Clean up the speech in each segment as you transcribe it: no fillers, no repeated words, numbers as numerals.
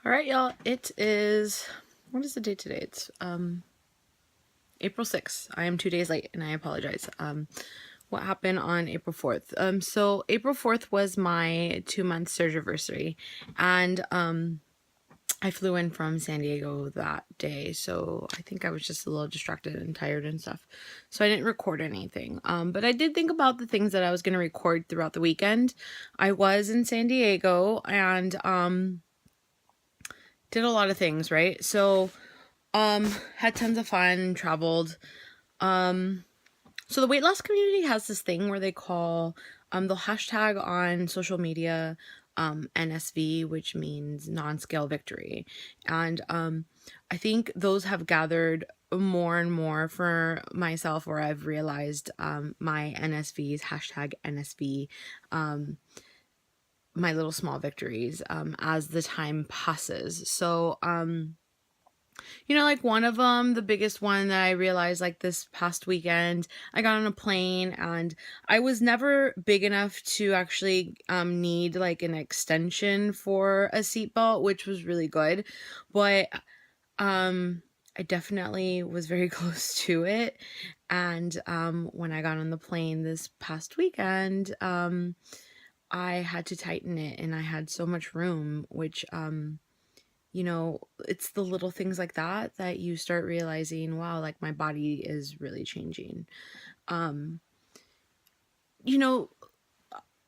All right, y'all. It is, what is the date today? It's April 6th. I am 2 days late and I apologize. What happened on April 4th? So April 4th was my 2-month surgery, and I flew in from San Diego that day, so I think I was just a little distracted and tired and stuff. So I didn't record anything. But I did think about the things that I was going to record throughout the weekend. I was in San Diego and did a lot of things, right? So had tons of fun, traveled. So the weight loss community has this thing where they call they'll hashtag on social media NSV, which means non-scale victory. And I think those have gathered more and more for myself, where I've realized my NSVs, hashtag NSV, my little small victories as the time passes. So like one of them, the biggest one that I realized like this past weekend, I got on a plane and I was never big enough to actually need like an extension for a seatbelt, which was really good. But I definitely was very close to it. And when I got on the plane this past weekend, I had to tighten it and I had so much room, which it's the little things like that you start realizing, wow, like my body is really changing. You know,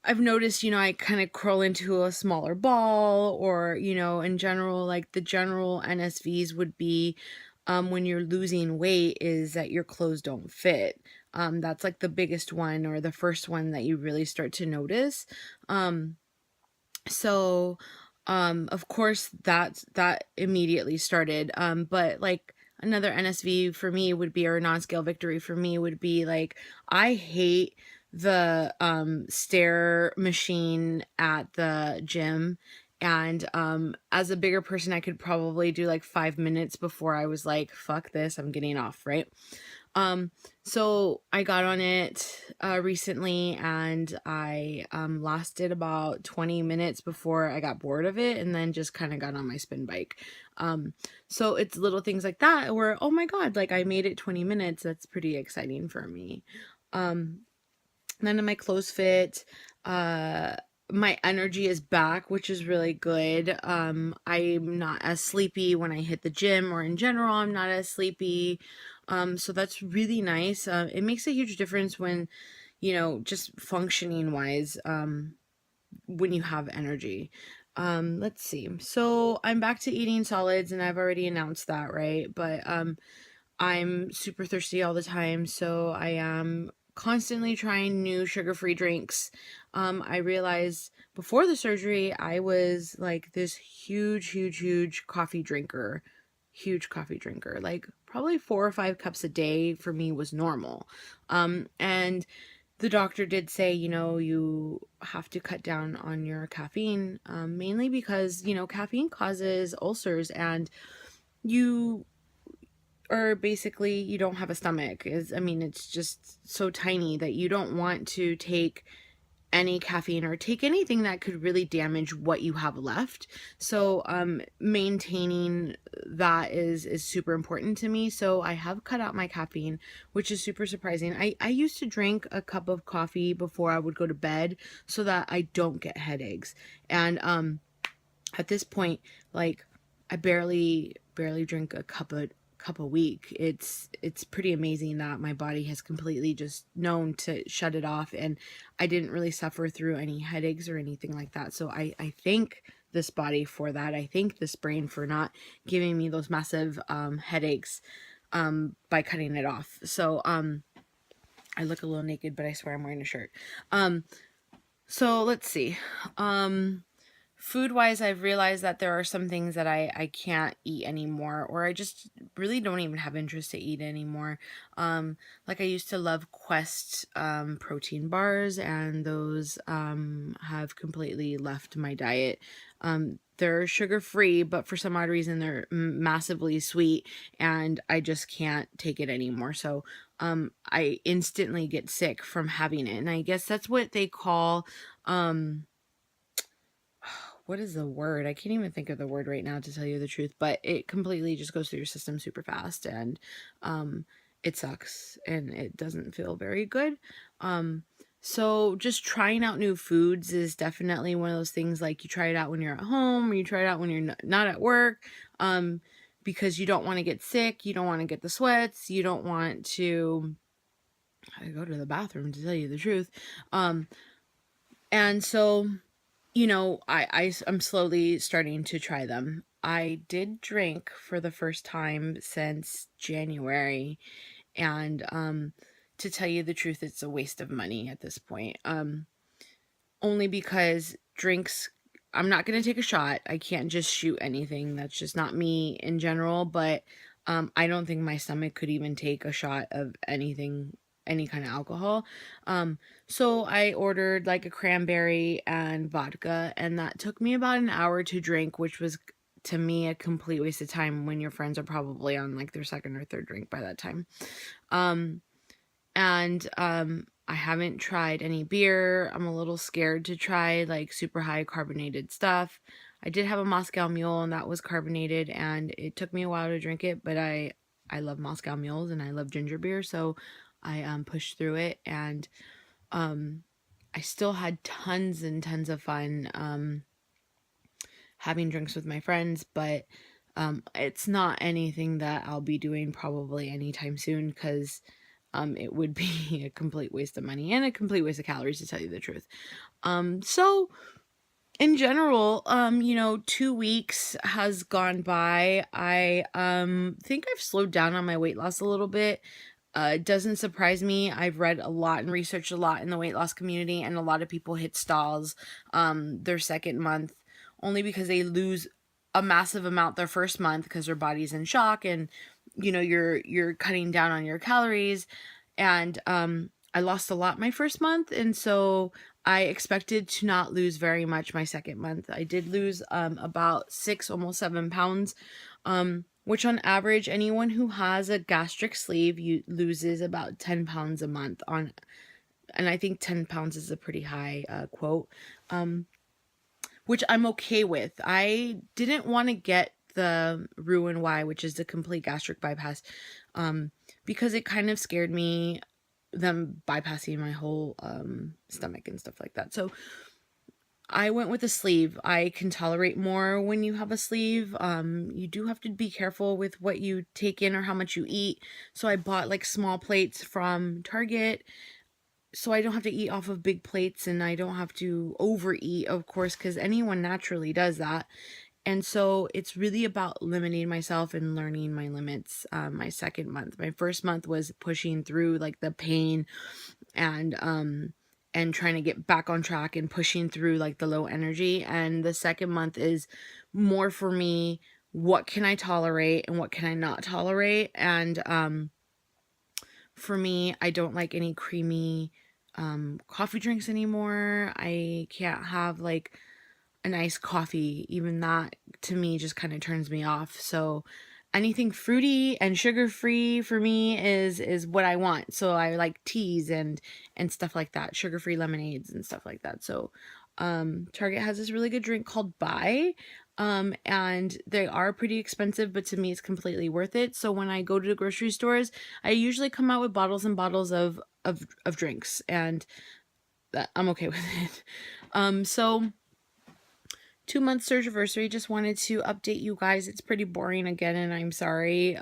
I've noticed, I kind of curl into a smaller ball, or, in general, like the general NSVs would be when you're losing weight is that your clothes don't fit. That's like the biggest one, or the first one that you really start to notice. So of course that immediately started, but like another NSV for me would be, or non-scale victory for me would be, like, I hate the stair machine at the gym. And as a bigger person, I could probably do like 5 minutes before I was like, fuck this, I'm getting off, right? So I got on it recently, and I lasted about 20 minutes before I got bored of it, and then just kind of got on my spin bike. So it's little things like that where, oh my God, like I made it 20 minutes. That's pretty exciting for me. None of my clothes fit. My energy is back, which is really good. I'm not as sleepy when I hit the gym, or in general, I'm not as sleepy. So that's really nice. It makes a huge difference when, just functioning wise, when you have energy. Let's see. So I'm back to eating solids, and I've already announced that, right? But I'm super thirsty all the time, so I am constantly trying new sugar-free drinks. I realized before the surgery, I was like this huge coffee drinker. Huge coffee drinker. Like probably 4 or 5 cups a day for me was normal. And the doctor did say, you have to cut down on your caffeine, mainly because, caffeine causes ulcers, and you or basically you don't have a stomach. It's just so tiny that you don't want to take any caffeine or take anything that could really damage what you have left. So maintaining that is super important to me. So I have cut out my caffeine, which is super surprising. I used to drink a cup of coffee before I would go to bed so that I don't get headaches. And at this point, like, I barely drink a cup a week. It's pretty amazing that my body has completely just known to shut it off, and I didn't really suffer through any headaches or anything like that. So I thank this body for that. I thank this brain for not giving me those massive headaches by cutting it off. So I look a little naked, but I swear I'm wearing a shirt. So let's see. Food wise, I've realized that there are some things that I can't eat anymore, or I just really don't even have interest to eat anymore. Like I used to love Quest protein bars, and those have completely left my diet. They're sugar free, but for some odd reason they're massively sweet, and I just can't take it anymore. So I instantly get sick from having it, and I guess that's what they call what is the word? I can't even think of the word right now, to tell you the truth, but it completely just goes through your system super fast, and it sucks and it doesn't feel very good. So just trying out new foods is definitely one of those things, like you try it out when you're at home, or you try it out when you're not at work, because you don't want to get sick, you don't want to get the sweats, you don't want to go to the bathroom, to tell you the truth. And so, I'm slowly starting to try them. I did drink for the first time since January, and to tell you the truth, it's a waste of money at this point. Only because drinks, I'm not going to take a shot. I can't just shoot anything. That's just not me in general, but I don't think my stomach could even take a shot of anything, any kind of alcohol. So I ordered like a cranberry and vodka, and that took me about an hour to drink, which was, to me, a complete waste of time when your friends are probably on like their second or third drink by that time. And I haven't tried any beer. I'm a little scared to try like super high carbonated stuff. I did have a Moscow Mule, and that was carbonated, and it took me a while to drink it, but I love Moscow Mules and I love ginger beer, so I pushed through it, and I still had tons and tons of fun having drinks with my friends, but it's not anything that I'll be doing probably anytime soon, because it would be a complete waste of money and a complete waste of calories, to tell you the truth. So in general, 2 weeks has gone by. I think I've slowed down on my weight loss a little bit. It doesn't surprise me. I've read a lot and researched a lot in the weight loss community, and a lot of people hit stalls their second month, only because they lose a massive amount their first month because their body's in shock, and you're cutting down on your calories. And I lost a lot my first month, and so I expected to not lose very much my second month. I did lose about 6, almost 7 pounds, which on average, anyone who has a gastric sleeve loses about 10 pounds a month on, and I think 10 pounds is a pretty high quote, which I'm okay with. I didn't want to get the Roux-en-Y, which is the complete gastric bypass, because it kind of scared me, them bypassing my whole stomach and stuff like that. So I went with a sleeve. I can tolerate more when you have a sleeve. You do have to be careful with what you take in or how much you eat. So I bought like small plates from Target, so I don't have to eat off of big plates, and I don't have to overeat, of course, because anyone naturally does that. And so it's really about limiting myself and learning my limits. My second month, my first month was pushing through like the pain and trying to get back on track and pushing through like the low energy. And the second month is more for me, what can I tolerate and what can I not tolerate? And for me, I don't like any creamy coffee drinks anymore. I can't have like a nice coffee. Even that, to me, just kind of turns me off. So anything fruity and sugar free for me is what I want. So I like teas and stuff like that, sugar free lemonades and stuff like that. So Target has this really good drink called Bai, and they are pretty expensive, but to me it's completely worth it. So when I go to the grocery stores, I usually come out with bottles and bottles of drinks, and that I'm okay with it. So 2 month Surgiversary, just wanted to update you guys. It's pretty boring again, and I'm sorry.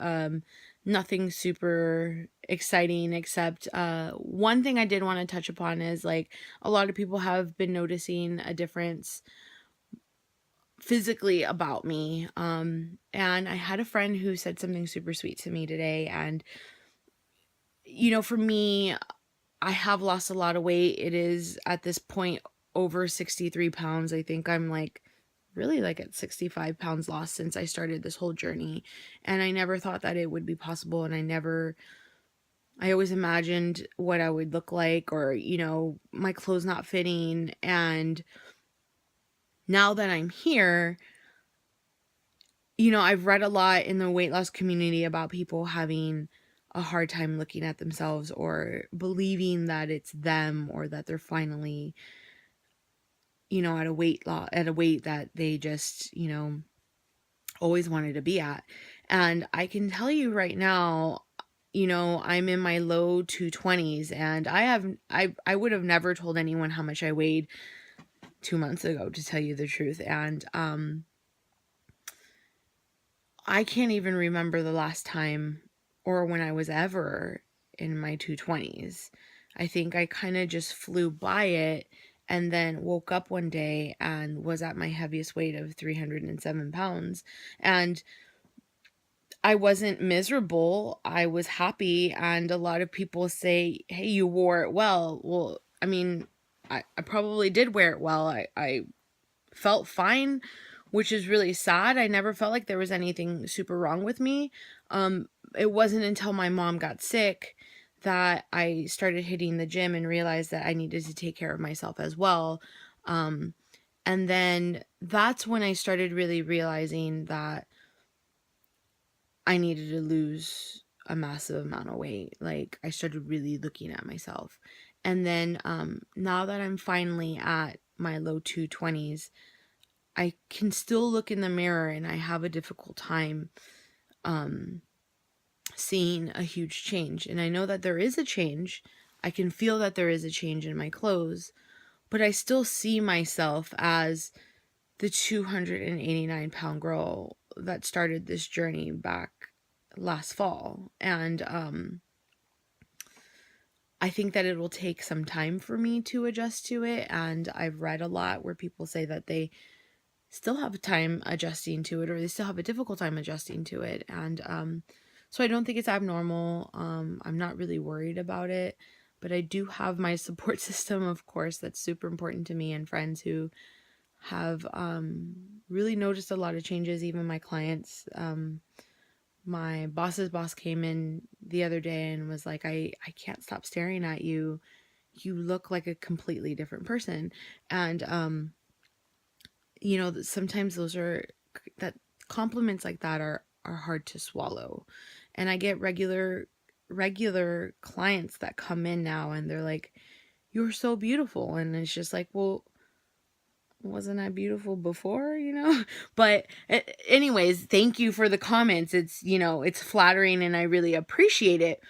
Nothing super exciting, except one thing I did want to touch upon is like a lot of people have been noticing a difference physically about me. And I had a friend who said something super sweet to me today, and for me, I have lost a lot of weight. It is at this point over 63 pounds. I think I'm like really like at 65 pounds lost since I started this whole journey. And I never thought that it would be possible. And I always imagined what I would look like, or, my clothes not fitting. And now that I'm here, I've read a lot in the weight loss community about people having a hard time looking at themselves or believing that it's them, or that they're finally, at a weight that they just, always wanted to be at. And I can tell you right now, I'm in my low 220s, and I would have never told anyone how much I weighed 2 months ago, to tell you the truth. And I can't even remember the last time or when I was ever in my 220s. I think I kind of just flew by it, and then woke up one day and was at my heaviest weight of 307 pounds. And I wasn't miserable. I was happy. And a lot of people say, hey, you wore it well. Well, I mean, I probably did wear it well. I felt fine, which is really sad. I never felt like there was anything super wrong with me. It wasn't until my mom got sick that I started hitting the gym and realized that I needed to take care of myself as well. And then that's when I started really realizing that I needed to lose a massive amount of weight. Like, I started really looking at myself. And then now that I'm finally at my low 220s, I can still look in the mirror, and I have a difficult time seeing a huge change. And I know that there is a change. I can feel that there is a change in my clothes, but I still see myself as the 289-pound girl that started this journey back last fall. And I think that it will take some time for me to adjust to it. And I've read a lot where people say that they still have a time adjusting to it, or they still have a difficult time adjusting to it. And so I don't think it's abnormal. I'm not really worried about it, but I do have my support system, of course, that's super important to me, and friends who have really noticed a lot of changes. Even my clients, my boss's boss came in the other day and was like, I can't stop staring at you. You look like a completely different person. And sometimes that compliments like that are hard to swallow. And I get regular clients that come in now, and they're like, you're so beautiful. And it's just like, well, wasn't I beautiful before, But anyways, thank you for the comments. It's flattering, and I really appreciate it.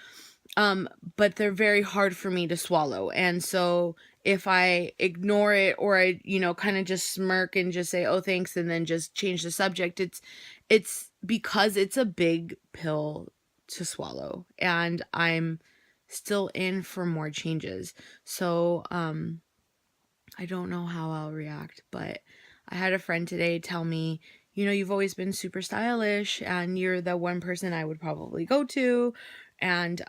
But they're very hard for me to swallow. And so if I ignore it, or I, kind of just smirk and just say, oh, thanks, and then just change the subject, it's because it's a big pill to swallow, and I'm still in for more changes. So, I don't know how I'll react, but I had a friend today tell me, you've always been super stylish, and you're the one person I would probably go to. And,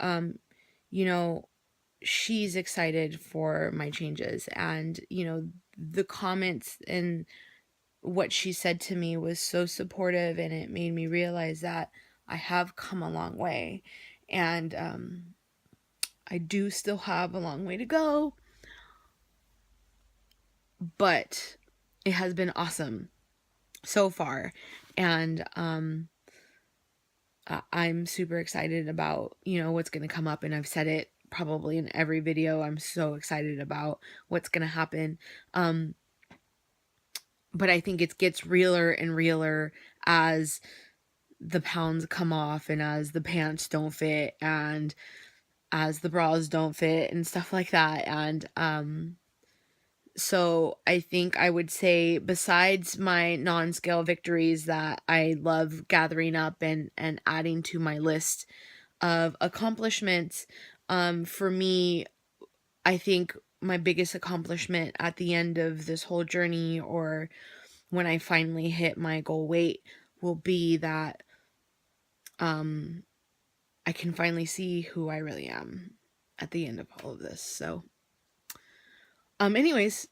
she's excited for my changes. And, the comments and what she said to me was so supportive, and it made me realize that I have come a long way. And, I do still have a long way to go, but it has been awesome so far. And I'm super excited about, what's going to come up. And I've said it probably in every video. I'm so excited about what's going to happen. But I think it gets realer and realer as the pounds come off, and as the pants don't fit, and as the bras don't fit, and stuff like that. And so I think I would say, besides my non-scale victories that I love gathering up and adding to my list of accomplishments, for me, I think my biggest accomplishment at the end of this whole journey, or when I finally hit my goal weight, will be that I can finally see who I really am at the end of all of this. So anyways,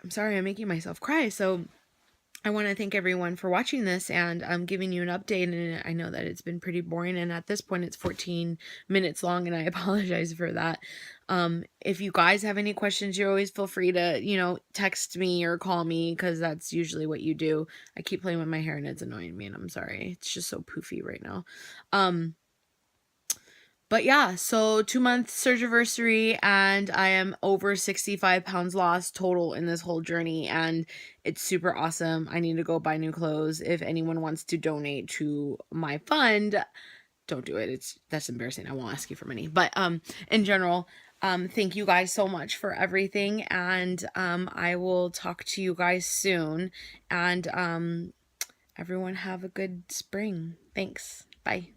I'm sorry I'm making myself cry. So I want to thank everyone for watching this, and I'm giving you an update. And I know that it's been pretty boring, and at this point it's 14 minutes long, and I apologize for that. If you guys have any questions, you always feel free to, text me or call me, because that's usually what you do. I keep playing with my hair, and it's annoying me, and I'm sorry. It's just so poofy right now. But yeah, so 2-month surgiversary, and I am over 65 pounds lost total in this whole journey, and it's super awesome. I need to go buy new clothes. If anyone wants to donate to my fund, don't do it. That's embarrassing. I won't ask you for money. But in general, thank you guys so much for everything, and I will talk to you guys soon. And everyone have a good spring. Thanks. Bye.